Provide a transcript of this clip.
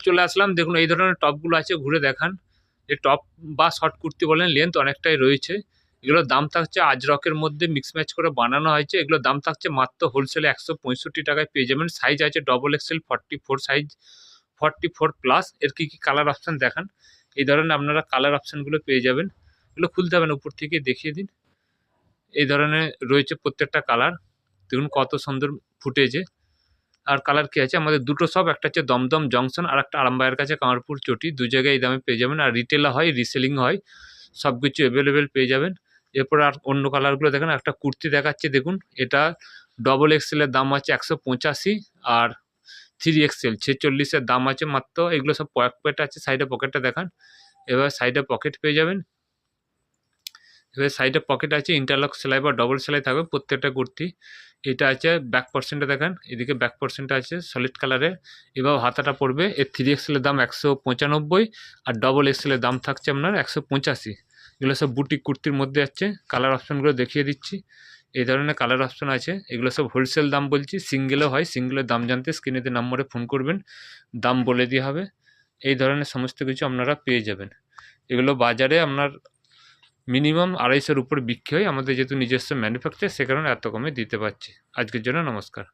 চলে আসলাম, দেখুন এই ধরনের টপগুলো আছে, ঘুরে দেখান। এই টপ বা শর্ট কুর্তি বলেন, লেন্থ অনেকটাই রয়েছে। এগুলোর দাম থাকছে আজরকের মধ্যে মিক্স ম্যাচ করে বানানো হয়েছে। এগুলোর দাম থাকছে মাত্র হোলসেলে 165 টাকায় পেয়ে যাবেন। সাইজ আছে ডবল এক্সেল 44 সাইজ, 44+। এর কী কী কালার অপশান দেখান। এই ধরনের আপনারা কালার অপশানগুলো পেয়ে যাবেন। এগুলো খুলতে হবে না, উপর থেকে দেখিয়ে দিন। এই ধরনের রয়েছে প্রত্যেকটা কালার, দেখুন কত সুন্দর ফুটেছে। আর কালার কী আছে, আমাদের দুটো শপ, একটা হচ্ছে দমদম জংশন আর একটা আরামবাগের কাছে কামারপুর চটি। দু জায়গায় এই দামে পেয়ে যাবেন। আর রিটেলও হয়, রিসেলিং হয়, সব কিছু অ্যাভেলেবেল পেয়ে যাবেন। এরপর আর অন্য কালারগুলো দেখেন, একটা কুর্তি দেখাচ্ছে দেখুন, এটা ডবল এক্সেলের দাম আছে 185, আর 3XL 46-এর দাম আছে মাত্র। এগুলো সব পকেট আছে, সাইডে পকেটটা দেখান। এবার সাইডে পকেট পেয়ে যাবেন। এবার সাইডে পকেট আছে, ইন্টারলক সেলাই বা ডবল সেলাই থাকবে প্রত্যেকটা কুর্তি। এটা আছে ব্যাক পোর্শনটা দেখেন, এদিকে ব্যাক পোর্শনটা আছে সলিড কালারে। এবার হাতাটা পড়বে। এর 3XL এর দাম 195, আর ডবল এক্সেলের দাম থাকছে আপনার 185। এগুলো সব বুটিক কুর্তির মধ্যে আছে। কালার অপশানগুলো দেখিয়ে দিচ্ছি, এই ধরনের কালার অপশান আছে। এগুলো সব হোলসেল দাম বলছি, সিঙ্গেলও হয়। সিঙ্গেলের দাম জানতে স্ক্রিনেতে নাম্বারে ফোন করবেন, দাম বলে দেওয়া হবে। এই ধরনের সমস্ত কিছু আপনারা পেয়ে যাবেন। এগুলো বাজারে আপনার মিনিমাম 250-র উপর বিক্রি হয়। আমাদের যেহেতু নিজস্ব ম্যানুফ্যাকচার, সে কারণে এত কমে দিতে পারছি। আজকের জন্য নমস্কার।